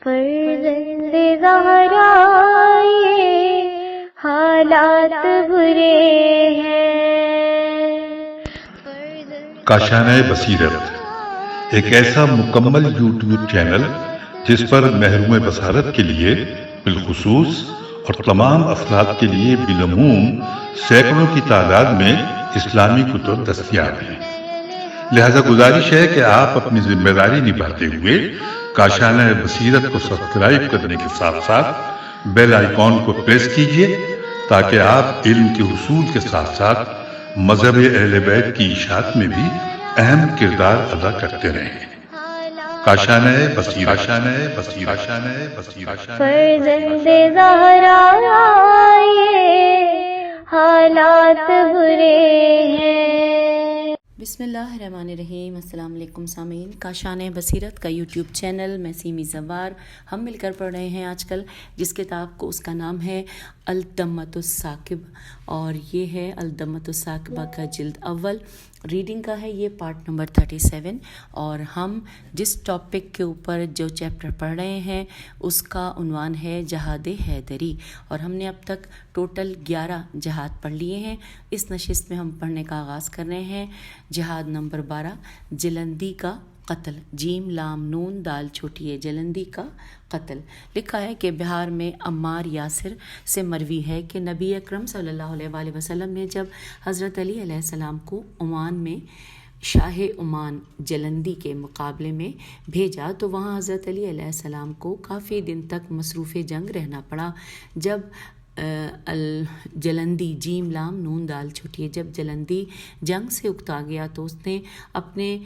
فرزند زہرا یہ حالات برے ہیں۔ کاشانہ بصیرت ایک ایسا مکمل یوٹیوب چینل جس پر محروم بصارت کے لیے بالخصوص اور تمام افراد کے لیے بالعموم سینکڑوں کی تعداد میں اسلامی کتب دستیاب ہیں۔ لہذا گزارش ہے کہ آپ اپنی ذمہ داری نبھاتے ہوئے کاشانہ بصیرت کو سبسکرائب کرنے کے ساتھ ساتھ بیل آئیکن کو پریس کیجیے تاکہ آپ علم کے حصول کے ساتھ ساتھ مذہب اہل بیت کی اشاعت میں بھی اہم کردار ادا کرتے رہیں۔ کاشانہ بصیرت۔ فرزند زہرا یہ حالات برے ہیں۔ بسم اللہ الرحمن الرحیم۔ السلام علیکم سامعین، کاشانہ بصیرت کا یوٹیوب چینل میں سیمی زوار ہم مل کر پڑھ رہے ہیں آج کل جس کتاب کو اس کا نام ہے الدمۃ الثاقب، اور یہ ہے الدمۃ الثاقبہ کا جلد اول، ریڈنگ کا ہے یہ پارٹ نمبر 37، اور ہم جس ٹاپک کے اوپر جو چیپٹر پڑھ رہے ہیں اس کا عنوان ہے جہاد حیدری، اور ہم نے اب تک ٹوٹل 11 جہاد پڑھ لیے ہیں۔ اس نشست میں ہم پڑھنے کا آغاز کر رہے ہیں جہاد نمبر 12، جلندی کا قتل، جیم لام نون دال چھوٹی ہے، جلندی کا قتل۔ لکھا ہے کہ بہار میں عمار یاسر سے مروی ہے کہ نبی اکرم صلی اللہ علیہ وآلہ وسلم نے جب حضرت علی علیہ السلام کو عمان میں شاہ عمان جلندی کے مقابلے میں بھیجا تو وہاں حضرت علی علیہ السلام کو کافی دن تک مصروف جنگ رہنا پڑا۔ جب جلندی جیم لام نون دال چھوٹی ہے، جب جلندی جنگ سے اکتا گیا تو اس نے اپنے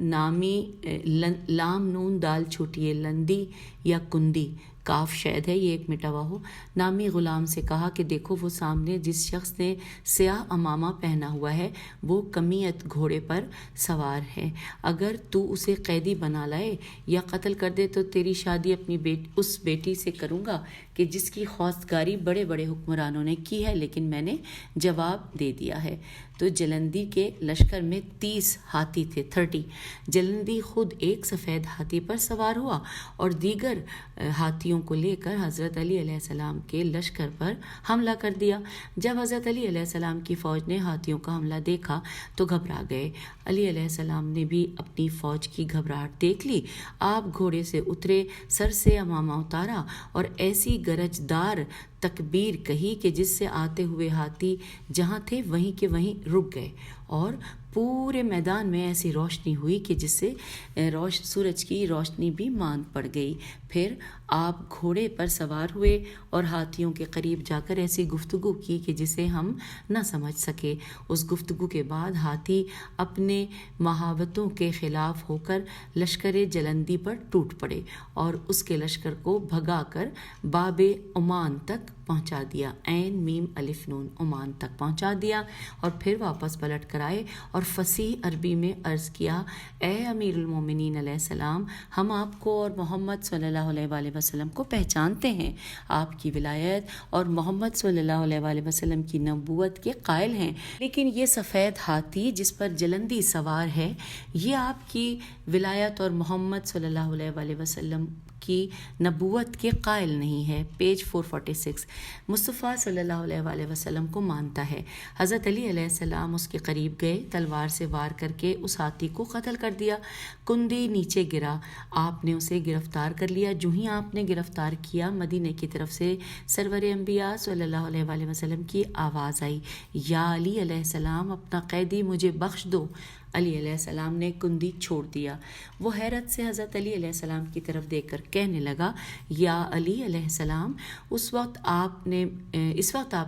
نامی لام نون دال چھوٹی ہے لندی یا کندی کاف شاید ہے، یہ ایک مٹا ہوا ہو، نامی غلام سے کہا کہ دیکھو وہ سامنے جس شخص نے سیاہ امامہ پہنا ہوا ہے وہ کمیت گھوڑے پر سوار ہے، اگر تو اسے قیدی بنا لائے یا قتل کر دے تو تیری شادی اپنی اس بیٹی سے کروں گا کہ جس کی خواستگاری بڑے بڑے حکمرانوں نے کی ہے لیکن میں نے جواب دے دیا ہے۔ تو جلندی کے لشکر میں 30 ہاتھی تھے، 30۔ جلندی خود ایک سفید ہاتھی پر سوار ہوا اور دیگر ہاتھیوں کو لے کر حضرت علی علیہ السلام کے لشکر پر حملہ کر دیا۔ جب حضرت علی علیہ السلام کی فوج نے ہاتھیوں کا حملہ دیکھا تو گھبرا گئے۔ علی علیہ السلام نے بھی اپنی فوج کی گھبراہٹ دیکھ لی، آپ گھوڑے سے اترے، سر سے امامہ اتارا اور ایسی گرجدار تکبیر کہی کہ جس سے آتے ہوئے ہاتھی جہاں تھے وہیں کے وہیں رک گئے، اور پورے میدان میں ایسی روشنی ہوئی کہ جس سے سورج کی روشنی بھی ماند پڑ گئی۔ پھر آپ گھوڑے پر سوار ہوئے اور ہاتھیوں کے قریب جا کر ایسی گفتگو کی کہ جسے ہم نہ سمجھ سکے۔ اس گفتگو کے بعد ہاتھی اپنے مہاوتوں کے خلاف ہو کر لشکر جلندی پر ٹوٹ پڑے اور اس کے لشکر کو بھگا کر باب عمان تک پہنچا دیا، عین میم الف نون، عمان تک پہنچا دیا، اور پھر واپس پلٹ کر آئے اور فصیح عربی میں عرض کیا، اے امیر المومنین علیہ السلام، ہم آپ کو اور محمد صلی اللہ علیہ وآلہ وسلم کو پہچانتے ہیں، آپ کی ولایت اور محمد صلی اللہ علیہ وآلہ وسلم کی نبوت کے قائل ہیں، لیکن یہ سفید ہاتھی جس پر جلندی سوار ہے یہ آپ کی ولایت اور محمد صلی اللہ علیہ وآلہ وسلم کی نبوت کے قائل نہیں ہے۔ پیج 446۔ مصطفیٰ صلی اللہ علیہ وآلہ وسلم کو مانتا ہے۔ حضرت علی علیہ السلام اس کے قریب گئے، تلوار سے وار کر کے اس ہاتھی کو قتل کر دیا۔ کندی نیچے گرا، آپ نے اسے گرفتار کر لیا۔ جو ہی آپ نے گرفتار کیا مدینے کی طرف سے سرور انبیاء صلی اللہ علیہ وآلہ وسلم کی آواز آئی، یا علی علیہ السلام اپنا قیدی مجھے بخش دو۔ علی علیہ السلام نے کندی چھوڑ دیا۔ وہ حیرت سے حضرت علی علیہ السلام کی طرف دیکھ کر کہنے لگا، یا علی علیہ السلام، اس وقت آپ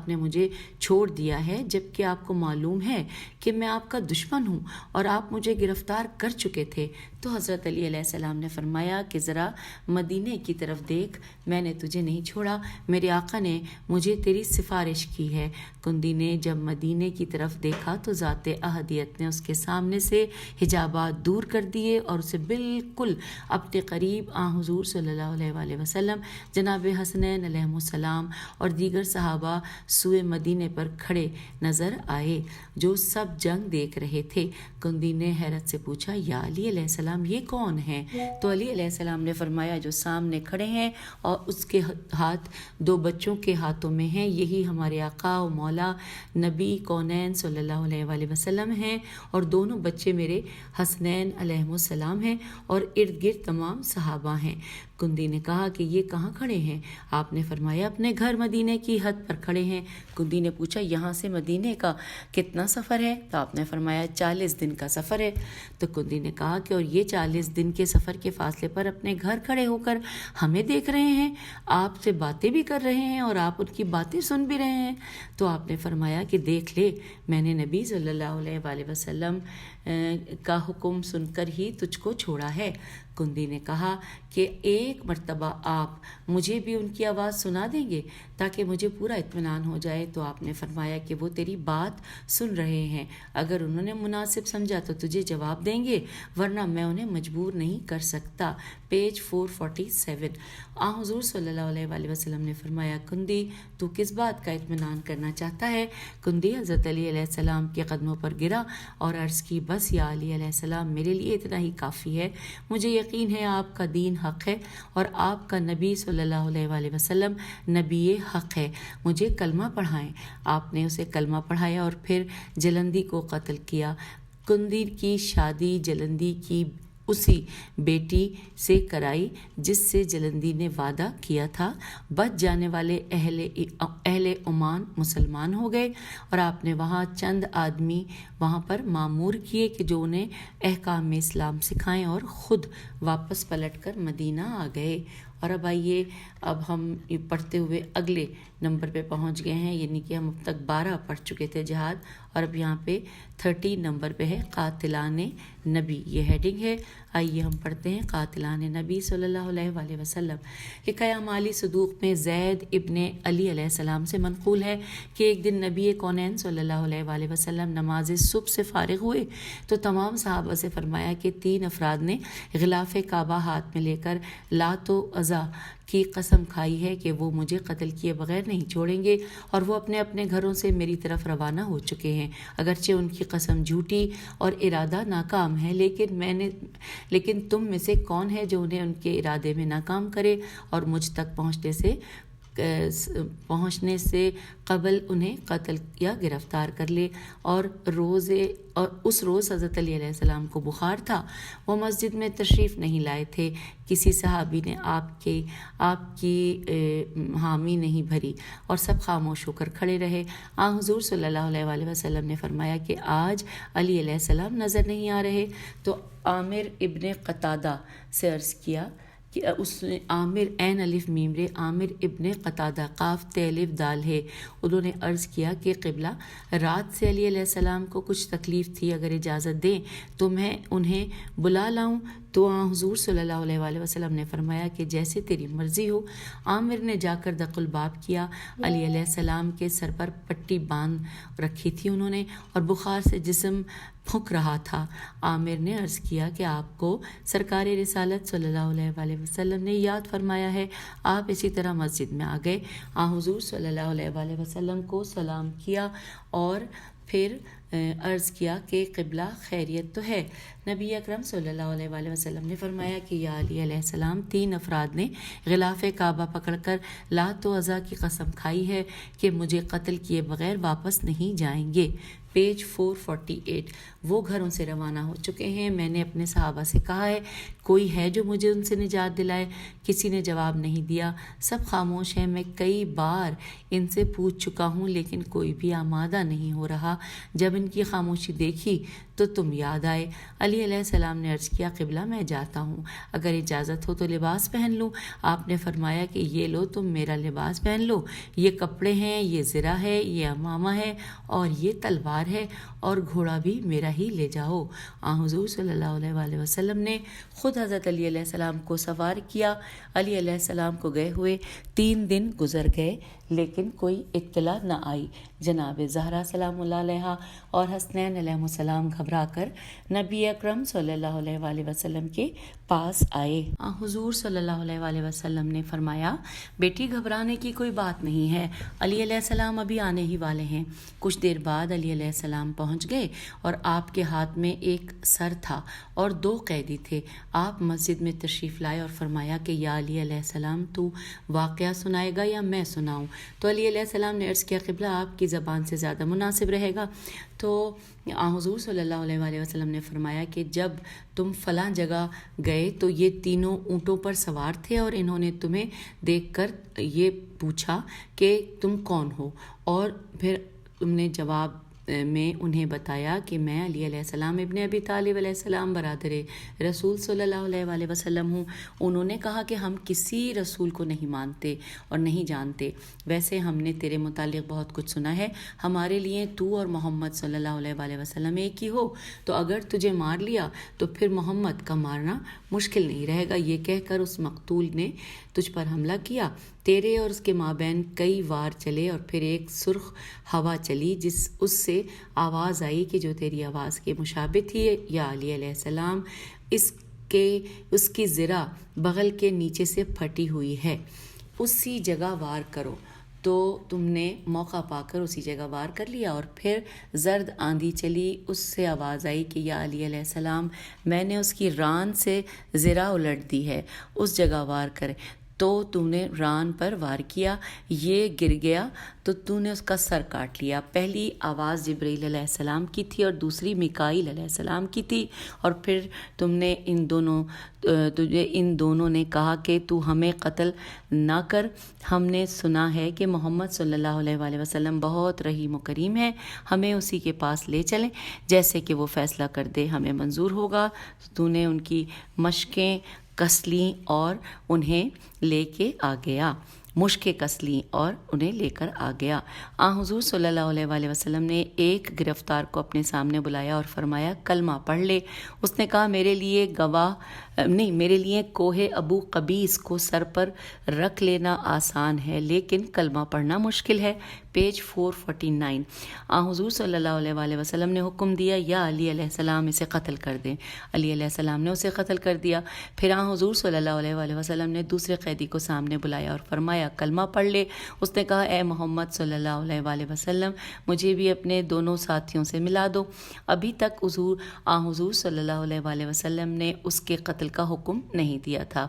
نے مجھے چھوڑ دیا ہے جبکہ آپ کو معلوم ہے کہ میں آپ کا دشمن ہوں اور آپ مجھے گرفتار کر چکے تھے۔ تو حضرت علی علیہ السلام نے فرمایا کہ ذرا مدینے کی طرف دیکھ، میں نے تجھے نہیں چھوڑا، میرے آقا نے مجھے تیری سفارش کی ہے۔ کندی نے جب مدینے کی طرف دیکھا تو ذات احدیت نے اس کے سامنے سے حجابات دور کر دیے اور اسے بالکل اپنے قریب حضور صلی اللہ علیہ وآلہ وسلم، جناب حسنین علیہ السلام اور دیگر صحابہ سوئے مدینے پر کھڑے نظر آئے جو سب جنگ دیکھ رہے تھے۔ کندی نے حیرت سے پوچھا، یا علی علیہ السلام، السلام یہ کون ہیں؟ تو علی علیہ السلام نے فرمایا جو سامنے کھڑے ہیں اور اس کے ہاتھ 2 بچوں کے ہاتھوں میں ہیں، یہی ہمارے آقا و مولا نبی کونین صلی اللہ علیہ وآلہ وسلم ہیں، اور دونوں بچے میرے حسنین علیہ السلام ہیں، اور ارد گرد تمام صحابہ ہیں۔ کندی نے کہا کہ یہ کہاں کھڑے ہیں؟ آپ نے فرمایا اپنے گھر مدینے کی حد پر کھڑے ہیں۔ کندی نے پوچھا یہاں سے مدینے کا کتنا سفر ہے؟ تو آپ نے فرمایا 40 دن کا سفر ہے۔ تو کندی نے کہا کہ اور یہ 40 دن کے سفر کے فاصلے پر اپنے گھر کھڑے ہو کر ہمیں دیکھ رہے ہیں، آپ سے باتیں بھی کر رہے ہیں اور آپ ان کی باتیں سن بھی رہے ہیں۔ تو آپ نے فرمایا کہ دیکھ لے، میں نے نبی صلی اللہ علیہ وآلہ وسلم کا حکم سن کر ہی تجھ کو چھوڑا ہے۔ کندی نے کہا کہ ایک مرتبہ آپ مجھے بھی ان کی آواز سنا دیں گے تاکہ مجھے پورا اطمینان ہو جائے؟ تو آپ نے فرمایا کہ وہ تیری بات سن رہے ہیں، اگر انہوں نے مناسب سمجھا تو تجھے جواب دیں گے، ورنہ میں انہیں مجبور نہیں کر سکتا۔ پیج 447۔ حضور صلی اللہ علیہ وآلہ وسلم نے فرمایا کندی تو کس بات کا اطمینان کرنا چاہتا ہے؟ کندی حضرت علی علیہ السلام کے قدموں پر گرا اور عرض کی بس یا علی علیہ السلام، میرے لیے اتنا ہی کافی ہے، مجھے یقین ہے آپ کا دین حق ہے اور آپ کا نبی صلی اللہ علیہ وآلہ وسلم نبی حق ہے، مجھے کلمہ پڑھائیں۔ آپ نے اسے کلمہ پڑھایا اور پھر جلندی کو قتل کیا۔ کندی کی شادی جلندی کی اسی بیٹی سے کرائی جس سے جلندی نے وعدہ کیا تھا۔ بچ جانے والے اہل عمان مسلمان ہو گئے اور آپ نے وہاں چند آدمی وہاں پر معمور کیے کہ جو انہیں احکام اسلام سکھائیں، اور خود واپس پلٹ کر مدینہ آ گئے۔ اور اب آئیے، اب ہم پڑھتے ہوئے اگلے نمبر پہ پہنچ گئے ہیں، یعنی کہ ہم اب تک 12 پڑھ چکے تھے جہاد، اور اب یہاں پہ 30 نمبر پہ ہے قاتلان نبی، یہ ہیڈنگ ہے۔ آئیے ہم پڑھتے ہیں قاتلان نبی صلی اللہ علیہ وآلہ وسلم۔ حکایہ مالی صدوق میں زید ابن علی علیہ السلام سے منقول ہے کہ ایک دن نبی کونین صلی اللہ علیہ وآلہ وسلم نماز صبح سے فارغ ہوئے تو تمام صحابہ سے فرمایا کہ 3 افراد نے غلاف کعبہ ہاتھ میں لے کر لات و عزا کی قسم کھائی ہے کہ وہ مجھے قتل کیے بغیر نہیں چھوڑیں گے، اور وہ اپنے اپنے گھروں سے میری طرف روانہ ہو چکے ہیں، اگرچہ ان کی قسم جھوٹی اور ارادہ ناکام ہے، لیکن تم میں سے کون ہے جو انہیں ان کے ارادے میں ناکام کرے اور مجھ تک پہنچنے سے قبل انہیں قتل یا گرفتار کر لے۔ اور اس روز حضرت علی علیہ السلام کو بخار تھا، وہ مسجد میں تشریف نہیں لائے تھے، کسی صحابی نے آپ کی حامی نہیں بھری اور سب خاموش ہو کر کھڑے رہے۔ حضور صلی اللہ علیہ وآلہ وسلم نے فرمایا کہ آج علی علیہ السلام نظر نہیں آ رہے، تو عامر ابن قتادہ سے عرض کیا کہ اس نے عامر عین الف میم رے عامر ابن قتادہ قاف تے الف دال ہے، انہوں نے عرض کیا کہ قبلہ رات سے علی علیہ السلام کو کچھ تکلیف تھی، اگر اجازت دیں تو میں انہیں بلا لاؤں؟ تو حضور صلی اللہ علیہ وآلہ وسلم نے فرمایا کہ جیسے تیری مرضی ہو۔ عامر نے جا کر دق الباب کیا، علی علیہ السلام کے سر پر پٹی باندھ رکھی تھی انہوں نے، اور بخار سے جسم پھک رہا تھا۔ عامر نے عرض کیا کہ آپ کو سرکار رسالت صلی اللہ علیہ وآلہ وسلم نے یاد فرمایا ہے۔ آپ اسی طرح مسجد میں آ گئے، حضور صلی اللہ علیہ وآلہ وسلم کو سلام کیا اور پھر عرض کیا کہ قبلہ خیریت تو ہے؟ نبی اکرم صلی اللہ علیہ وآلہ وسلم نے فرمایا کہ یا علی علیہ السلام، 3 افراد نے غلاف کعبہ پکڑ کر لات و عزا کی قسم کھائی ہے کہ مجھے قتل کیے بغیر واپس نہیں جائیں گے۔ پیج 448۔ وہ گھروں سے روانہ ہو چکے ہیں، میں نے اپنے صحابہ سے کہا ہے کوئی ہے جو مجھے ان سے نجات دلائے؟ کسی نے جواب نہیں دیا، سب خاموش ہیں۔ میں کئی بار ان سے پوچھ چکا ہوں لیکن کوئی بھی آمادہ نہیں ہو رہا۔ جب ان کی خاموشی دیکھی تو تم یاد آئے۔ علی علیہ السلام نے عرض کیا قبلہ میں جاتا ہوں، اگر اجازت ہو تو لباس پہن لوں؟ آپ نے فرمایا کہ یہ لو، تم میرا لباس پہن لو، یہ کپڑے ہیں، یہ زرہ ہے، یہ امامہ ہے اور یہ تلوار ہے، اور گھوڑا بھی میرا ہی لے جاؤ۔ حضور صلی اللہ علیہ وآلہ وسلم نے خود حضرت علی علیہ السلام کو سوار کیا۔ علی علیہ السلام کو گئے ہوئے 3 دن گزر گئے لیکن کوئی اطلاع نہ آئی۔ جناب زہرا سلام اللہ علیہا اور حسنین علیہ السلام گھبرا کر نبی اکرم صلی اللہ علیہ وآلہ وسلم کے پاس آئے۔ حضور صلی اللہ علیہ وآلہ وسلم نے فرمایا بیٹی گھبرانے کی کوئی بات نہیں ہے، علی علیہ السلام ابھی آنے ہی والے ہیں۔ کچھ دیر بعد علی علیہ السلام پہنچ گئے اور آپ آپ کے ہاتھ میں ایک سر تھا اور 2 قیدی تھے۔ آپ مسجد میں تشریف لائے اور فرمایا کہ یا علی علیہ السلام تو واقعہ سنائے گا یا میں سناؤں؟ تو علی علیہ السلام نے عرض کیا قبلہ آپ کی زبان سے زیادہ مناسب رہے گا۔ تو حضور صلی اللہ علیہ وآلہ وسلم نے فرمایا کہ جب تم فلاں جگہ گئے تو یہ تینوں اونٹوں پر سوار تھے اور انہوں نے تمہیں دیکھ کر یہ پوچھا کہ تم کون ہو، اور پھر تم نے جواب میں انہیں بتایا کہ میں علی علیہ السلام ابن ابی طالب علیہ السلام برادر رسول صلی اللہ علیہ وآلہ وسلم ہوں۔ انہوں نے کہا کہ ہم کسی رسول کو نہیں مانتے اور نہیں جانتے، ویسے ہم نے تیرے متعلق بہت کچھ سنا ہے، ہمارے لیے تو اور محمد صلی اللہ علیہ وآلہ وسلم ایک ہی ہو، تو اگر تجھے مار لیا تو پھر محمد کا مارنا مشکل نہیں رہے گا۔ یہ کہہ کر اس مقتول نے تجھ پر حملہ کیا، تیرے اور اس کے مابین کئی وار چلے اور پھر ایک سرخ ہوا چلی اس سے آواز آئی کہ جو تیری آواز کے مشابہ تھی یا علی علیہ السلام، اس کی ذرا بغل کے نیچے سے پھٹی ہوئی ہے، اسی جگہ وار کرو۔ تو تم نے موقع پا کر اسی جگہ وار کر لیا، اور پھر زرد آندھی چلی، اس سے آواز آئی کہ یا علی علیہ السلام، میں نے اس کی ران سے ذرا الٹ دی ہے، اس جگہ وار کرے۔ تو تم نے ران پر وار کیا، یہ گر گیا تو تو نے اس کا سر کاٹ لیا۔ پہلی آواز جبرائیل علیہ السلام کی تھی اور دوسری میکائیل علیہ السلام کی تھی، اور پھر تجھے ان دونوں نے کہا کہ تو ہمیں قتل نہ کر، ہم نے سنا ہے کہ محمد صلی اللہ علیہ وآلہ وسلم بہت رحیم و کریم ہے، ہمیں اسی کے پاس لے چلیں، جیسے کہ وہ فیصلہ کر دے ہمیں منظور ہوگا۔ تو نے ان کی مشقیں کس لیں اور انہیں لے کے آ گیا، مشقیں کس لیں اور انہیں لے کر آ گیا۔ حضور صلی اللہ علیہ وآلہ وسلم نے ایک گرفتار کو اپنے سامنے بلایا اور فرمایا کلمہ پڑھ لے۔ اس نے کہا میرے لیے کوہ ابو قبیس کو سر پر رکھ لینا آسان ہے، لیکن کلمہ پڑھنا مشکل ہے۔ پیج 449۔ حضور صلی اللہ علیہ وآلہ وسلم نے حکم دیا یا علی علیہ السلام اسے قتل کر دیں۔ علی علیہ السلام نے اسے قتل کر دیا۔ پھر حضور صلی اللہ علیہ وآلہ وسلم نے دوسرے قیدی کو سامنے بلایا اور فرمایا کلمہ پڑھ لے۔ اس نے کہا اے محمد صلی اللہ علیہ وآلہ وسلم، مجھے بھی اپنے دونوں ساتھیوں سے ملا دو۔ ابھی تک حضور صلی اللہ علیہ وآلہ وسلم نے اس کے قتل کا حکم نہیں دیا تھا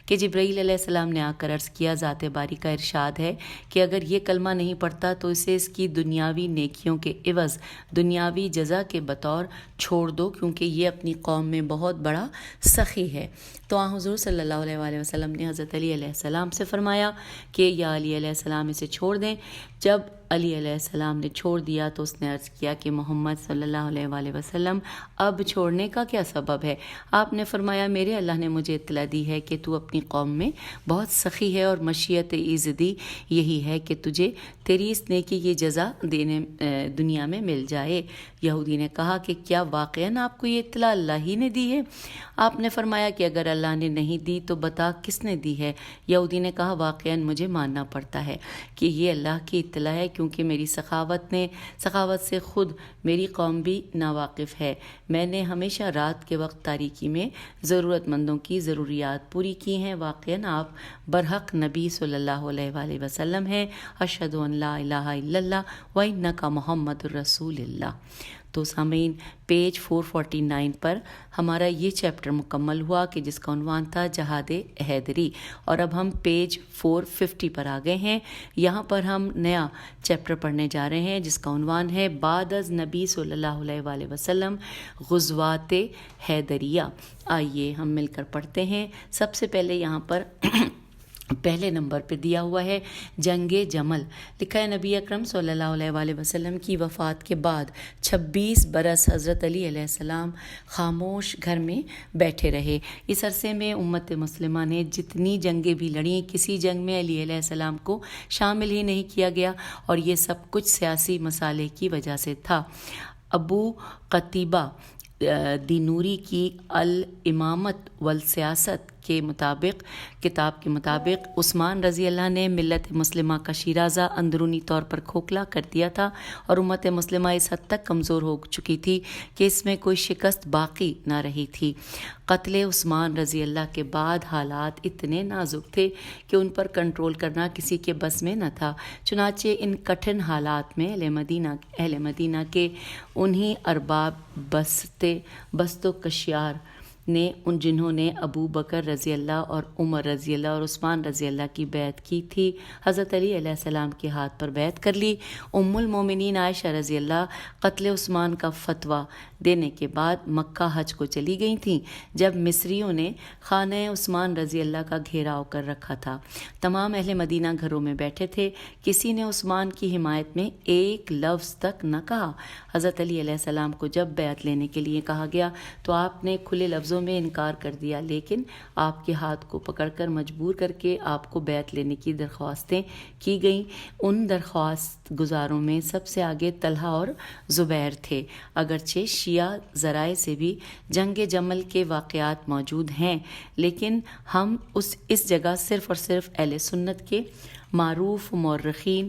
کہ جبرائیل علیہ السلام نے آ کر عرض کیا ذات باری کا ارشاد ہے کہ اگر یہ کلمہ نہیں پڑھتا تو اسے اس کی دنیاوی نیکیوں کے عوض دنیاوی جزا کے بطور چھوڑ دو، کیونکہ یہ اپنی قوم میں بہت بڑا سخی ہے۔ تو حضور صلی اللہ علیہ وآلہ وسلم نے حضرت علی علیہ السلام سے فرمایا کہ یا علی علیہ السلام اسے چھوڑ دیں۔ جب علی علیہ السلام نے چھوڑ دیا تو اس نے عرض کیا کہ محمد صلی اللہ علیہ وآلہ وسلم اب چھوڑنے کا کیا سبب ہے؟ آپ نے فرمایا میرے اللہ نے مجھے اطلاع دی ہے کہ تو اپنی قوم میں بہت سخی ہے، اور مشیت ایزدی یہی ہے کہ تجھے تیری اس نیکی کی جزا دنیا میں مل جائے۔ یہودی نے کہا کہ کیا واقعاً آپ کو یہ اطلاع اللہ ہی نے دی ہے؟ آپ نے فرمایا کہ اگر اللہ نے نہیں دی تو بتا کس نے دی ہے؟ یہودی نے کہا واقعاً مجھے ماننا پڑتا ہے کہ یہ اللہ کی اطلاع ہے، کیونکہ میری سخاوت سے خود میری قوم بھی ناواقف ہے۔ میں نے ہمیشہ رات کے وقت تاریکی میں ضرورت مندوں کی ضروریات پوری کی ہیں۔ واقعاً آپ برحق نبی صلی اللہ علیہ وآلہ وسلم ہیں۔ اشہد ان لا الہ الا اللہ و انک محمد الرسول اللہ۔ تو سامعین پیج 449 پر ہمارا یہ چیپٹر مکمل ہوا کہ جس کا عنوان تھا جہاد حیدری، اور اب ہم پیج 450 پر آ گئے ہیں۔ یہاں پر ہم نیا چیپٹر پڑھنے جا رہے ہیں جس کا عنوان ہے بعد از نبی صلی اللہ علیہ وآلہ وسلم غزوات حیدریہ۔ آئیے ہم مل کر پڑھتے ہیں۔ سب سے پہلے یہاں پر پہلے نمبر پہ دیا ہوا ہے جنگ جمل۔ لکھا ہے نبی اکرم صلی اللہ علیہ وآلہ وسلم کی وفات کے بعد 26 برس حضرت علی علیہ السلام خاموش گھر میں بیٹھے رہے۔ اس عرصے میں امت مسلمہ نے جتنی جنگیں بھی لڑیں، کسی جنگ میں علی علیہ السلام کو شامل ہی نہیں کیا گیا، اور یہ سب کچھ سیاسی مصالح کی وجہ سے تھا۔ ابو قتیبہ دینوری کی الامامت والسیاست کے مطابق کتاب کے مطابق عثمان رضی اللہ نے ملت مسلمہ کا شیرازہ اندرونی طور پر کھوکھلا کر دیا تھا اور امت مسلمہ اس حد تک کمزور ہو چکی تھی کہ اس میں کوئی شکست باقی نہ رہی تھی۔ قتل عثمان رضی اللہ کے بعد حالات اتنے نازک تھے کہ ان پر کنٹرول کرنا کسی کے بس میں نہ تھا۔ چنانچہ ان کٹھن حالات میں اہل مدینہ کے انہی ارباب بست و کشیار نے جنہوں نے ابو بکر رضی اللہ اور عمر رضی اللہ اور عثمان رضی اللہ کی بیعت کی تھی، حضرت علی علیہ السلام کے ہاتھ پر بیعت کر لی۔ ام المومنین عائشہ رضی اللہ قتل عثمان کا فتویٰ دینے کے بعد مکہ حج کو چلی گئی تھیں جب مصریوں نے خانہ عثمان رضی اللہ کا گھیراؤ کر رکھا تھا۔ تمام اہل مدینہ گھروں میں بیٹھے تھے، کسی نے عثمان کی حمایت میں ایک لفظ تک نہ کہا۔ حضرت علی علیہ السلام کو جب بیعت لینے کے لیے کہا گیا تو آپ نے کھلے لفظوں میں انکار کر دیا، لیکن آپ کے ہاتھ کو پکڑ کر مجبور کر کے آپ کو بیعت لینے کی درخواستیں کی گئیں۔ ان درخواست گزاروں میں سب سے آگے طلحہ اور زبیر تھے۔ اگرچہ شیعہ ذرائع سے بھی جنگ جمل کے واقعات موجود ہیں، لیکن ہم اس جگہ صرف اور صرف اہل سنت کے معروف مورخین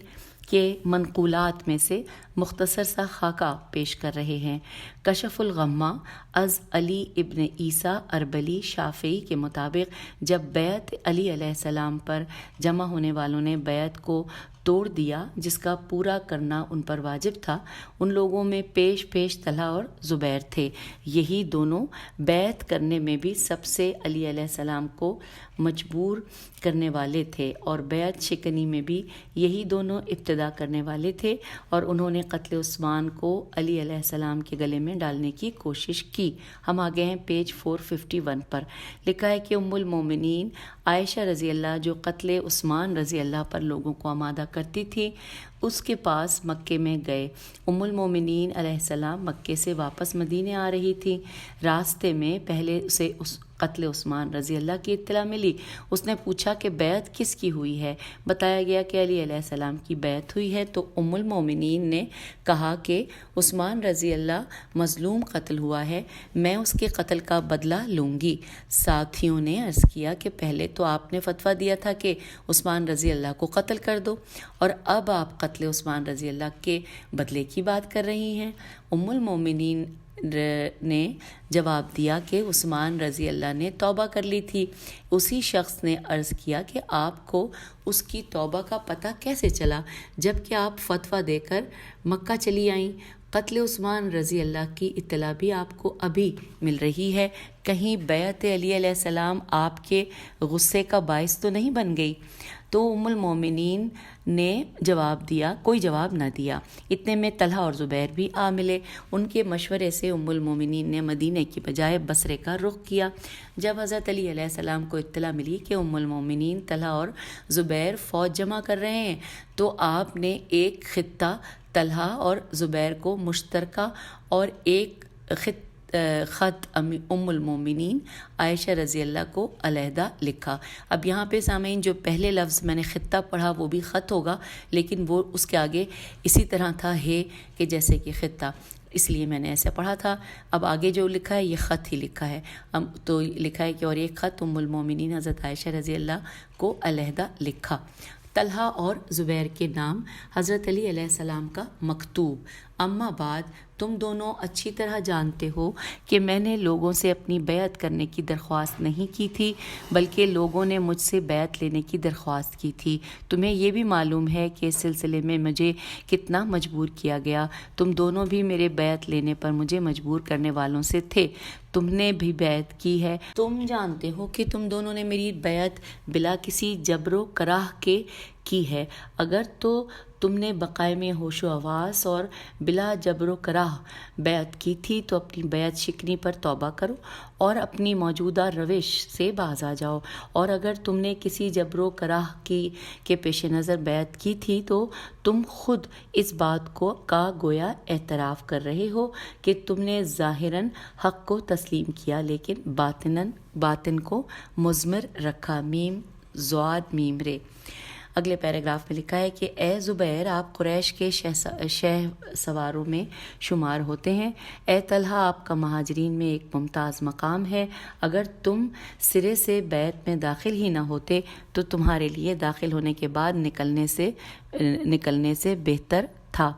کے منقولات میں سے مختصر سا خاکہ پیش کر رہے ہیں۔ کشف الغمہ از علی ابن عیسیٰ اربلی شافعی کے مطابق جب بیعت علی علیہ السلام پر جمع ہونے والوں نے بیعت کو توڑ دیا جس کا پورا کرنا ان پر واجب تھا، ان لوگوں میں پیش طلحہ اور زبیر تھے۔ یہی دونوں بیعت کرنے میں بھی سب سے علی علیہ السلام کو مجبور کرنے والے تھے، اور بیعت شکنی میں بھی یہی دونوں ابتدا کرنے والے تھے، اور انہوں نے قتل عثمان کو علی علیہ السلام کے گلے میں ڈالنے کی کوشش کی۔ ہم آگے ہیں پیج 451 پر۔ لکھا ہے کہ ام المومنین عائشہ رضی اللہ جو قتل عثمان رضی اللہ پر لوگوں کو آمادہ کرتی تھی، اس کے پاس مکے میں گئے۔ ام المومنین علیہ السلام مکے سے واپس مدینے آ رہی تھی۔ راستے میں پہلے سے قتل عثمان رضی اللہ کی اطلاع ملی۔ اس نے پوچھا کہ بیعت کس کی ہوئی ہے؟ بتایا گیا کہ علی علیہ السلام کی بیعت ہوئی ہے، تو ام المومنین نے کہا کہ عثمان رضی اللہ مظلوم قتل ہوا ہے، میں اس کے قتل کا بدلہ لوں گی۔ ساتھیوں نے عرض کیا کہ پہلے تو آپ نے فتویٰ دیا تھا کہ عثمان رضی اللہ کو قتل کر دو، اور اب آپ قتل عثمان رضی اللہ کے بدلے کی بات کر رہی ہیں۔ ام المومنین نے جواب دیا کہ عثمان رضی اللہ نے توبہ کر لی تھی۔ اسی شخص نے عرض کیا کہ آپ کو اس کی توبہ کا پتہ کیسے چلا جب کہ آپ فتویٰ دے کر مکہ چلی آئیں؟ قتل عثمان رضی اللہ کی اطلاع بھی آپ کو ابھی مل رہی ہے، کہیں بیعت علی علیہ السلام آپ کے غصے کا باعث تو نہیں بن گئی؟ تو ام المومنین نے کوئی جواب نہ دیا۔ اتنے میں طلحہ اور زبیر بھی آ ملے۔ ان کے مشورے سے ام المومنین نے مدینے کی بجائے بصرے کا رخ کیا۔ جب حضرت علی علیہ السلام کو اطلاع ملی کہ ام المومنین طلحہ اور زبیر فوج جمع کر رہے ہیں، تو آپ نے ایک خطہ طلحہ اور زبیر کو مشترکہ اور ایک خط ام المومنین عائشہ رضی اللہ کو علیحدہ لکھا۔ اب یہاں پہ سامعین جو پہلے لفظ میں نے خطہ پڑھا وہ بھی خط ہوگا، لیکن وہ اس کے آگے اسی طرح تھا ہے کہ جیسے کہ خطہ، اس لیے میں نے ایسے پڑھا تھا۔ اب آگے جو لکھا ہے یہ خط ہی لکھا ہے، تو لکھا ہے کہ اور ایک خط ام المومنین حضرت عائشہ رضی اللہ کو علیحدہ لکھا۔ طلحہ اور زبیر کے نام حضرت علی علیہ السلام کا مکتوب۔ اما بعد، تم دونوں اچھی طرح جانتے ہو کہ میں نے لوگوں سے اپنی بیعت کرنے کی درخواست نہیں کی تھی، بلکہ لوگوں نے مجھ سے بیعت لینے کی درخواست کی تھی۔ تمہیں یہ بھی معلوم ہے کہ اس سلسلے میں مجھے کتنا مجبور کیا گیا۔ تم دونوں بھی میرے بیعت لینے پر مجھے مجبور کرنے والوں سے تھے۔ تم نے بھی بیعت کی ہے۔ تم جانتے ہو کہ تم دونوں نے میری بیعت بلا کسی جبر و کراہ کے کی ہے۔ اگر تو تم نے بقائے میں ہوش و حواس اور بلا جبر و کراہ بیعت کی تھی تو اپنی بیعت شکنی پر توبہ کرو اور اپنی موجودہ روش سے باز آ جاؤ، اور اگر تم نے کسی جبر و کراہ کے پیش نظر بیعت کی تھی تو تم خود اس بات کا گویا اعتراف کر رہے ہو کہ تم نے ظاہراً حق کو تسلیم کیا لیکن باطن کو مضمر رکھا۔ میم زواد میم رے۔ اگلے پیراگراف میں لکھا ہے کہ اے زبیر آپ قریش کے شہ سواروں میں شمار ہوتے ہیں. اے طلحہ آپ کا مہاجرین میں ایک ممتاز مقام ہے. اگر تم سرے سے بیعت میں داخل ہی نہ ہوتے تو تمہارے لیے داخل ہونے کے بعد نکلنے سے بہتر تھا.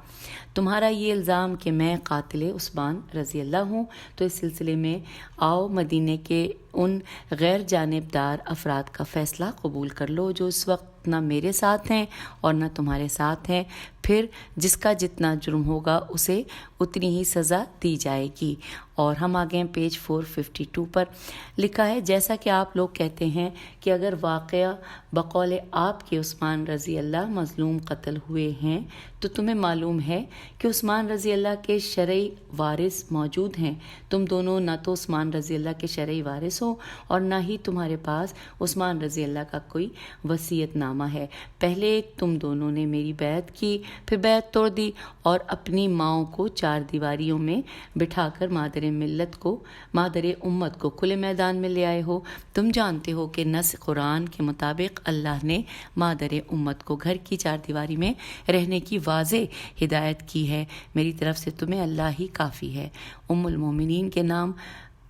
تمہارا یہ الزام کہ میں قاتل عثمان رضی اللہ ہوں، تو اس سلسلے میں آؤ مدینے کے ان غیر جانبدار افراد کا فیصلہ قبول کر لو جو اس وقت نہ میرے ساتھ ہیں اور نہ تمہارے ساتھ ہیں. پھر جس کا جتنا جرم ہوگا اسے اتنی ہی سزا دی جائے گی. اور ہم آگے ہیں پیج 452 پر. لکھا ہے جیسا کہ آپ لوگ کہتے ہیں کہ اگر واقعہ بقول آپ کے عثمان رضی اللہ مظلوم قتل ہوئے ہیں تو تمہیں معلوم ہے کہ عثمان رضی اللہ کے شرعی وارث موجود ہیں. تم دونوں نہ تو عثمان رضی اللہ کے شرعی وارث ہو اور نہ ہی تمہارے پاس عثمان رضی اللہ کا کوئی وصیت نامہ ہے. پہلے تم دونوں نے میری بیعت کی، پھر بیعت توڑ دی اور اپنی ماؤں کو چار دیواریوں میں بٹھا کر مادر امت کو کھلے میدان میں لے آئے ہو. تم جانتے ہو کہ نص قرآن کے مطابق اللہ نے مادر امت کو گھر کی چار دیواری میں رہنے کی واضح ہدایت کی ہے. میری طرف سے تمہیں اللہ ہی کافی ہے. ام المومنین کے نام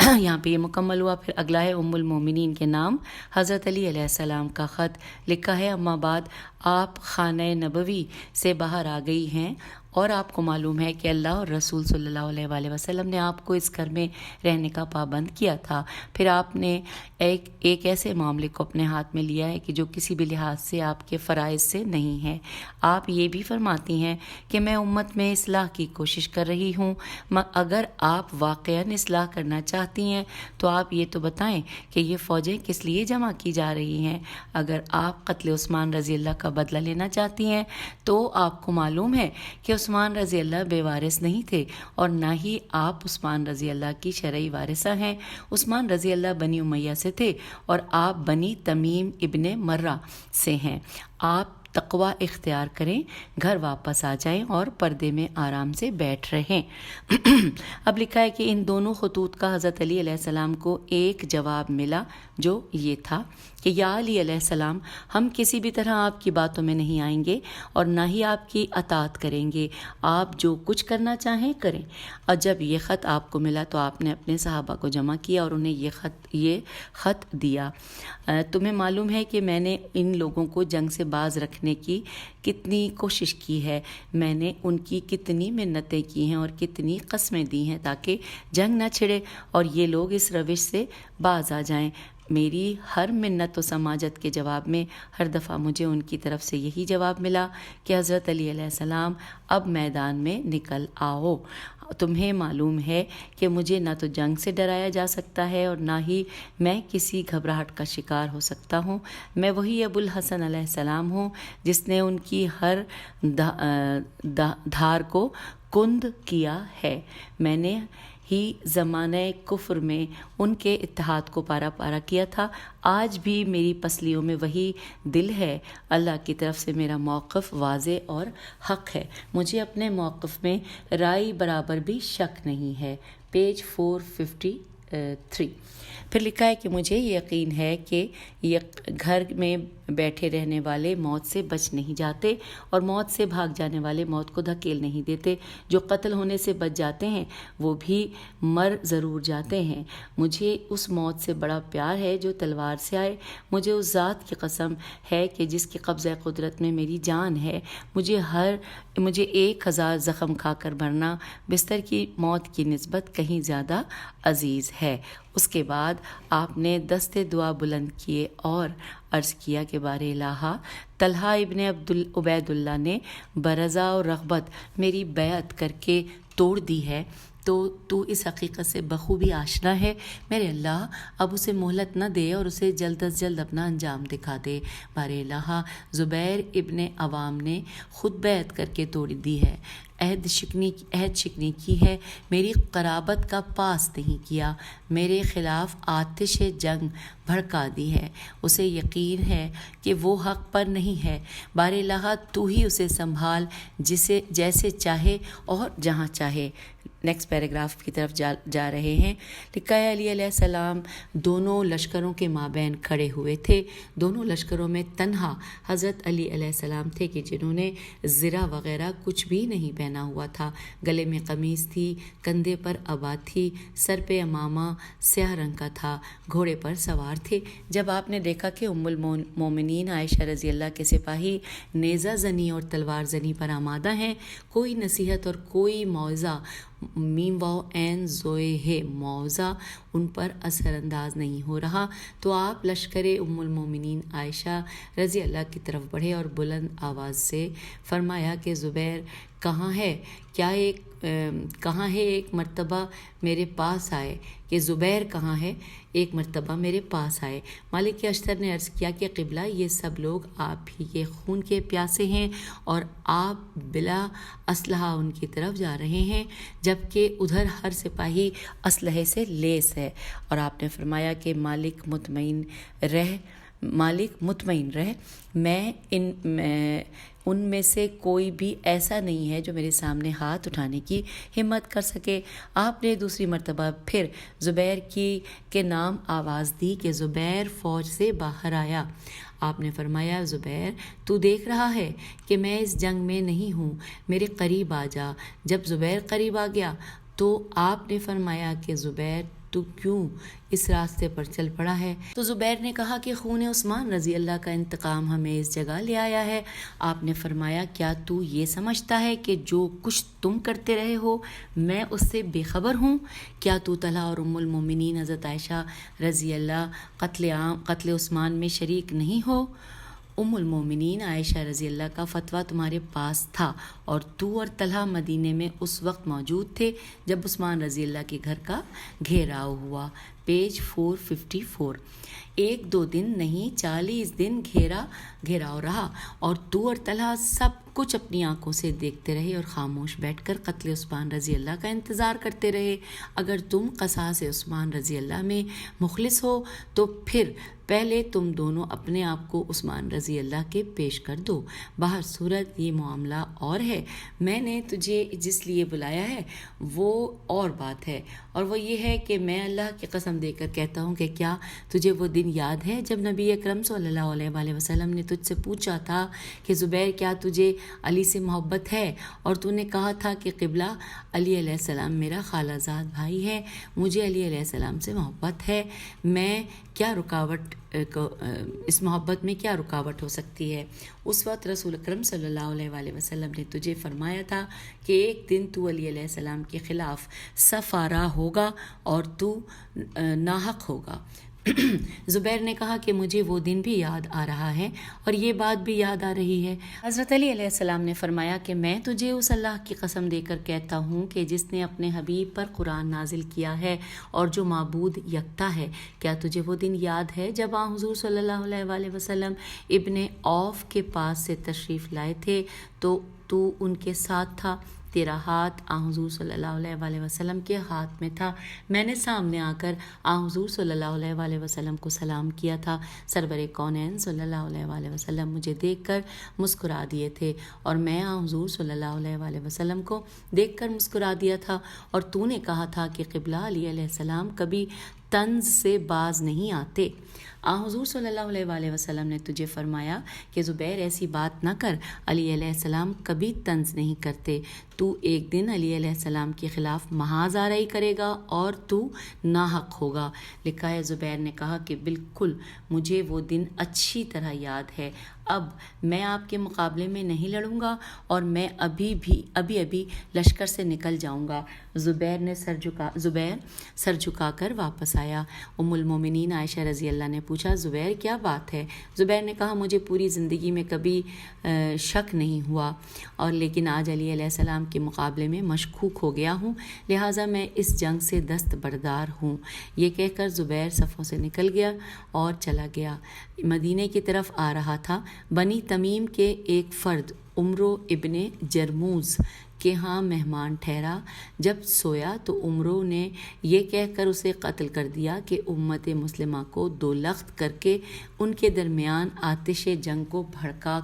یہاں پہ یہ مکمل ہوا. پھر اگلا ہے ام المومنین کے نام حضرت علی علیہ السلام کا خط. لکھا ہے اما بعد آپ خانہ نبوی سے باہر آ گئی ہیں اور آپ کو معلوم ہے کہ اللہ اور رسول صلی اللہ علیہ وآلہ وسلم نے آپ کو اس گھر میں رہنے کا پابند کیا تھا. پھر آپ نے ایک ایسے معاملے کو اپنے ہاتھ میں لیا ہے کہ جو کسی بھی لحاظ سے آپ کے فرائض سے نہیں ہے. آپ یہ بھی فرماتی ہیں کہ میں امت میں اصلاح کی کوشش کر رہی ہوں. اگر آپ واقعاً اصلاح کرنا چاہتی ہیں تو آپ یہ تو بتائیں کہ یہ فوجیں کس لیے جمع کی جا رہی ہیں. اگر آپ قتل عثمان رضی اللہ کا بدلہ لینا چاہتی ہیں تو آپ کو معلوم ہے کہ عثمان رضی اللہ بے وارث نہیں تھے اور نہ ہی آپ عثمان رضی اللہ کی شرعی وارثہ ہیں. عثمان رضی اللہ بنی امیہ سے تھے اور آپ بنی تمیم ابن مرہ سے ہیں. آپ تقوی اختیار کریں، گھر واپس آ جائیں اور پردے میں آرام سے بیٹھ رہیں. اب لکھا ہے کہ ان دونوں خطوط کا حضرت علی علیہ السلام کو ایک جواب ملا جو یہ تھا کہ یا علی علیہ السلام ہم کسی بھی طرح آپ کی باتوں میں نہیں آئیں گے اور نہ ہی آپ کی اطاعت کریں گے. آپ جو کچھ کرنا چاہیں کریں. اور جب یہ خط آپ کو ملا تو آپ نے اپنے صحابہ کو جمع کیا اور انہیں یہ خط دیا. تمہیں معلوم ہے کہ میں نے ان لوگوں کو جنگ سے باز رکھنے کی کتنی کوشش کی ہے. میں نے ان کی کتنی منتیں کی ہیں اور کتنی قسمیں دی ہیں تاکہ جنگ نہ چھڑے اور یہ لوگ اس روش سے باز آ جائیں. میری ہر منت و سماجت کے جواب میں ہر دفعہ مجھے ان کی طرف سے یہی جواب ملا کہ حضرت علی علیہ السلام اب میدان میں نکل آؤ. تمہیں معلوم ہے کہ مجھے نہ تو جنگ سے ڈرایا جا سکتا ہے اور نہ ہی میں کسی گھبراہٹ کا شکار ہو سکتا ہوں. میں وہی ابو الحسن علیہ السلام ہوں جس نے ان کی ہر دھار کو کند کیا ہے. میں نے ہی زمانہ کفر میں ان کے اتحاد کو پارا پارا کیا تھا. آج بھی میری پسلیوں میں وہی دل ہے. اللہ کی طرف سے میرا موقف واضح اور حق ہے. مجھے اپنے موقف میں رائے برابر بھی شک نہیں ہے. پیج 453. پھر لکھا ہے کہ مجھے یقین ہے کہ گھر میں بیٹھے رہنے والے موت سے بچ نہیں جاتے اور موت سے بھاگ جانے والے موت کو دھکیل نہیں دیتے. جو قتل ہونے سے بچ جاتے ہیں وہ بھی مر ضرور جاتے ہیں. مجھے اس موت سے بڑا پیار ہے جو تلوار سے آئے. مجھے اس ذات کی قسم ہے کہ جس کی قبضہ قدرت میں میری جان ہے. مجھے 1000 زخم کھا کر مرنا بستر کی موت کی نسبت کہیں زیادہ عزیز ہے. اس کے بعد آپ نے دستے دعا بلند کیے اور عرض کیا کہ بار الہا طلحہ ابن عبید اللہ نے برضا اور رغبت میری بیعت کر کے توڑ دی ہے تو اس حقیقت سے بخوبی آشنا ہے. میرے اللہ اب اسے مہلت نہ دے اور اسے جلد از جلد اپنا انجام دکھا دے. بار الہا زبیر ابن عوام نے خود بیعت کر کے توڑ دی ہے. عہد شکنی کی ہے، میری قرابت کا پاس نہیں کیا، میرے خلاف آتش جنگ بھڑکا دی ہے، اسے یقین ہے کہ وہ حق پر نہیں ہے، بار الہ تو ہی اسے سنبھال جیسے چاہے اور جہاں چاہے۔ نیکسٹ پیراگراف کی طرف جا رہے ہیں۔ لکھا ہے علی علیہ السلام دونوں لشکروں کے مابین کھڑے ہوئے تھے۔ دونوں لشکروں میں تنہا حضرت علی علیہ السلام تھے کہ جنہوں نے زرہ وغیرہ کچھ بھی نہیں پہنا ہوا تھا، گلے میں قمیص تھی، کندھے پر عبا تھی، سر پہ امامہ سیاہ رنگ کا تھا، گھوڑے پر سوار تھے۔ جب آپ نے دیکھا کہ ام المومنین عائشہ رضی اللہ کے سپاہی نیزہ زنی اور تلوار زنی پر آمادہ ہیں، کوئی نصیحت اور کوئی موعظہ میم واو این زوئے ہے موعظہ ان پر اثر انداز نہیں ہو رہا، تو آپ لشکر ام المومنین عائشہ رضی اللہ کی طرف بڑھے اور بلند آواز سے فرمایا کہ زبیر کہاں ہے؟ کہاں ہے ایک مرتبہ میرے پاس آئے، کہ زبیر کہاں ہے، ایک مرتبہ میرے پاس آئے۔ مالک اشتر نے عرض کیا کہ قبلہ یہ سب لوگ آپ ہی کے خون کے پیاسے ہیں اور آپ بلا اسلحہ ان کی طرف جا رہے ہیں، جبکہ ادھر ہر سپاہی اسلحے سے لیس ہے۔ اور آپ نے فرمایا کہ مالک مطمئن رہ، میں ان میں سے کوئی بھی ایسا نہیں ہے جو میرے سامنے ہاتھ اٹھانے کی ہمت کر سکے۔ آپ نے دوسری مرتبہ پھر زبیر کے نام آواز دی کہ زبیر فوج سے باہر آیا۔ آپ نے فرمایا زبیر تو دیکھ رہا ہے کہ میں اس جنگ میں نہیں ہوں، میرے قریب آ جا۔ جب زبیر قریب آ گیا تو آپ نے فرمایا کہ زبیر تو کیوں اس راستے پر چل پڑا ہے؟ تو زبیر نے کہا کہ خون عثمان رضی اللہ کا انتقام ہمیں اس جگہ لے آیا ہے۔ آپ نے فرمایا کیا تو یہ سمجھتا ہے کہ جو کچھ تم کرتے رہے ہو میں اس سے بے خبر ہوں؟ کیا تو طلحہ اور ام المومنین حضرت عائشہ رضی اللہ قتل عثمان میں شریک نہیں ہو؟ ام المومنین عائشہ رضی اللہ کا فتویٰ تمہارے پاس تھا اور تو اور طلحہ مدینے میں اس وقت موجود تھے جب عثمان رضی اللہ کے گھر کا گھیراؤ ہوا۔ پیج 454۔ 1-2 دن نہیں 40 دن گھیراؤ رہا اور تو اور طلحہ سب کچھ اپنی آنکھوں سے دیکھتے رہے اور خاموش بیٹھ کر قتل عثمان رضی اللہ کا انتظار کرتے رہے۔ اگر تم قصاص عثمان رضی اللہ میں مخلص ہو تو پھر پہلے تم دونوں اپنے آپ کو عثمان رضی اللہ کے پیش کر دو۔ باہر صورت یہ معاملہ اور ہے، میں نے تجھے جس لیے بلایا ہے وہ اور بات ہے، اور وہ یہ ہے کہ میں اللہ کی قسم دے کر کہتا ہوں کہ کیا تجھے وہ دن یاد ہے جب نبی اکرم صلی اللہ علیہ وآلہ وسلم نے تجھ سے پوچھا تھا کہ زبیر کیا تجھے علی سے محبت ہے، اور تو نے کہا تھا کہ قبلہ علی علیہ السلام میرا خالہ زاد بھائی ہے، مجھے علی علیہ السلام سے محبت ہے، میں کیا رکاوٹ اس محبت میں کیا رکاوٹ ہو سکتی ہے؟ اس وقت رسول اکرم صلی اللہ علیہ وآلہ وسلم نے تجھے فرمایا تھا کہ ایک دن تو علی علیہ السلام کے خلاف صف آرا ہوگا اور تو ناحق ہوگا۔ زبیر نے کہا کہ مجھے وہ دن بھی یاد آ رہا ہے اور یہ بات بھی یاد آ رہی ہے۔ حضرت علی علیہ السلام نے فرمایا کہ میں تجھے اس اللہ کی قسم دے کر کہتا ہوں کہ جس نے اپنے حبیب پر قرآن نازل کیا ہے اور جو معبود یکتا ہے، کیا تجھے وہ دن یاد ہے جب حضور صلی اللہ علیہ وآلہ وسلم ابن عوف کے پاس سے تشریف لائے تھے تو تو ان کے ساتھ تھا، تیرا ہاتھ حضور صلی اللہ علیہ وآلہ وسلم کے ہاتھ میں تھا، میں نے سامنے آ کر حضور صلی اللہ علیہ وآلہ وسلم کو سلام کیا تھا، سرور کونین صلی اللہ علیہ وآلہ وسلم مجھے دیکھ کر مسکرا دیے تھے اور میں حضور صلی اللہ علیہ وآلہ وسلم کو دیکھ کر مسکرا دیا تھا، اور تو نے کہا تھا کہ قبلہ علی علیہ السلام کبھی طنز سے باز نہیں آتے۔ حضور صلی اللہ علیہ وآلہ وسلم نے تجھے فرمایا کہ زبیر ایسی بات نہ کر، علی علیہ السلام کبھی طنز نہیں کرتے، تو ایک دن علی علیہ السلام کے خلاف محاذ آرائی کرے گا اور تو ناحق ہوگا۔ لکھا ہے زبیر نے کہا کہ بالکل مجھے وہ دن اچھی طرح یاد ہے، اب میں آپ کے مقابلے میں نہیں لڑوں گا اور میں ابھی لشکر سے نکل جاؤں گا۔ زبیر سر جھکا کر واپس آیا۔ ام المومنین عائشہ رضی اللہ نے پوچھا زبیر کیا بات ہے؟ زبیر نے کہا مجھے پوری زندگی میں کبھی شک نہیں ہوا، اور لیکن آج علی علیہ السلام کے مقابلے میں مشکوک ہو گیا ہوں، لہٰذا میں اس جنگ سے دستبردار ہوں۔ یہ کہہ کر زبیر صفوں سے نکل گیا اور چلا گیا، مدینے کی طرف آ رہا تھا۔ بنی تمیم کے ایک فرد عمرو ابن جرموز کے ہاں مہمان ٹھہرا۔ جب سویا تو عمروں نے یہ کہہ کر اسے قتل کر دیا کہ امت مسلمہ کو دو لخت کر کے ان کے درمیان آتش جنگ کو بھڑکا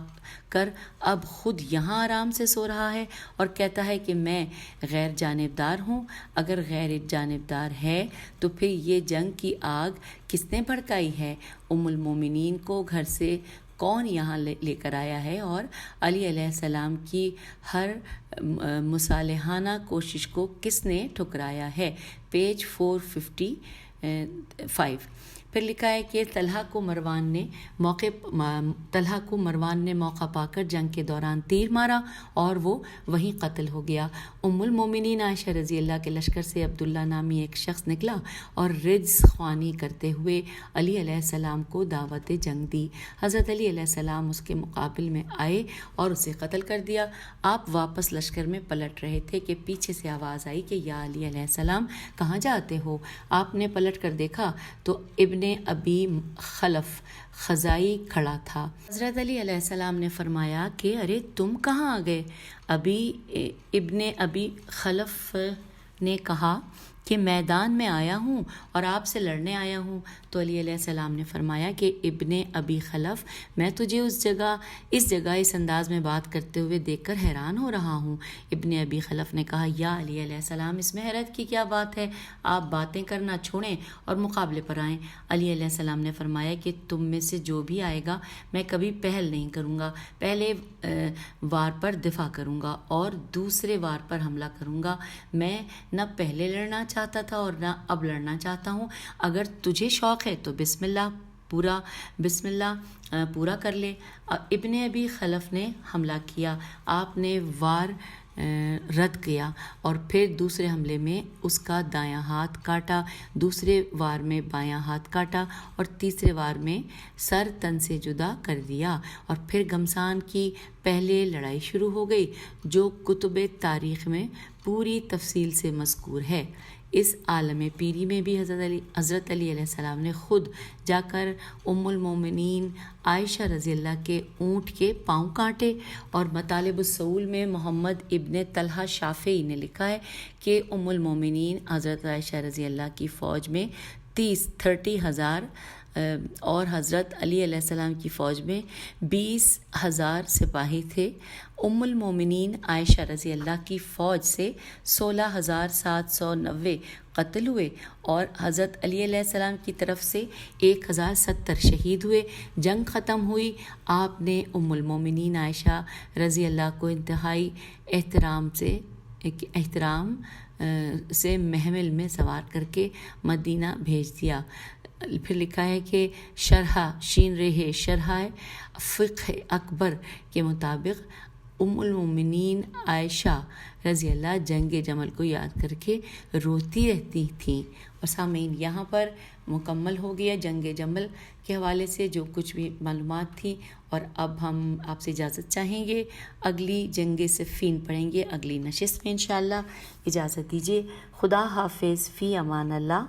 کر اب خود یہاں آرام سے سو رہا ہے اور کہتا ہے کہ میں غیر جانبدار ہوں۔ اگر غیر جانبدار ہے تو پھر یہ جنگ کی آگ کس نے بھڑکائی ہے؟ ام المومنین کو گھر سے کون یہاں لے کر آیا ہے اور علی علیہ السلام کی ہر مصالحانہ کوشش کو کس نے ٹھکرایا ہے؟ پیج 455۔ پھر لکھا ہے کہ طلحہ کو مروان نے موقع پا کر جنگ کے دوران تیر مارا اور وہ وہیں قتل ہو گیا۔ ام المومنین عائشہ رضی اللہ کے لشکر سے عبداللہ نامی ایک شخص نکلا اور رجز خوانی کرتے ہوئے علی علیہ السلام کو دعوت جنگ دی۔ حضرت علی علیہ السلام اس کے مقابل میں آئے اور اسے قتل کر دیا۔ آپ واپس لشکر میں پلٹ رہے تھے کہ پیچھے سے آواز آئی کہ یا علی علیہ السلام کہاں جاتے ہو؟ آپ نے پلٹ کر دیکھا تو ابن ابی خلف خزائی کھڑا تھا۔ حضرت علی علیہ السلام نے فرمایا کہ ارے تم کہاں آ گئے؟ ابن ابی خلف نے کہا کہ میدان میں آیا ہوں اور آپ سے لڑنے آیا ہوں۔ تو علی علیہ السلام نے فرمایا کہ ابن ابی خلف، میں تجھے اس جگہ اس انداز میں بات کرتے ہوئے دیکھ کر حیران ہو رہا ہوں۔ ابن ابی خلف نے کہا یا علی علیہ السلام، اس میں حیرت کی کیا بات ہے؟ آپ باتیں کرنا چھوڑیں اور مقابلے پر آئیں۔ علی علیہ السلام نے فرمایا کہ تم میں سے جو بھی آئے گا میں کبھی پہل نہیں کروں گا، پہلے وار پر دفاع کروں گا اور دوسرے وار پر حملہ کروں گا۔ میں نہ پہلے لڑنا چاہتا تھا اور نہ اب لڑنا چاہتا ہوں۔ اگر تجھے شوق ہے تو بسم اللہ پورا کر لے۔ ابن ابی خلف نے حملہ کیا، آپ نے وار رد کیا اور پھر دوسرے حملے میں اس کا دایاں ہاتھ کاٹا، دوسرے وار میں بایاں ہاتھ کاٹا اور تیسرے وار میں سر تن سے جدا کر دیا، اور پھر گھمسان کی پہلے لڑائی شروع ہو گئی جو کتب تاریخ میں پوری تفصیل سے مذکور ہے۔ اس عالم پیری میں بھی حضرت علی علیہ السلام نے خود جا کر ام المومنین عائشہ رضی اللہ کے اونٹ کے پاؤں کاٹے۔ اور مطالب السعول میں محمد ابن طلحہ شافعی نے لکھا ہے کہ ام المومنین حضرت عائشہ رضی اللہ کی فوج میں 30,000 اور حضرت علی علیہ السلام کی فوج میں 20,000 سپاہی تھے۔ ام المومنین عائشہ رضی اللہ کی فوج سے 16,790 قتل ہوئے اور حضرت علی علیہ السلام کی طرف سے 1,070 شہید ہوئے۔ جنگ ختم ہوئی، آپ نے ام المومنین عائشہ رضی اللہ کو انتہائی احترام سے محمل میں سوار کر کے مدینہ بھیج دیا۔ پھر لکھا ہے کہ شرح فقہ اکبر کے مطابق ام المومنین عائشہ رضی اللہ جنگ جمل کو یاد کر کے روتی رہتی تھیں۔ اور سامعین، یہاں پر مکمل ہو گیا جنگ جمل کے حوالے سے جو کچھ بھی معلومات تھی، اور اب ہم آپ سے اجازت چاہیں گے، اگلی جنگ صفین پڑھیں گے اگلی نشست میں انشاءاللہ۔ اجازت دیجیے، خدا حافظ، فی امان اللہ۔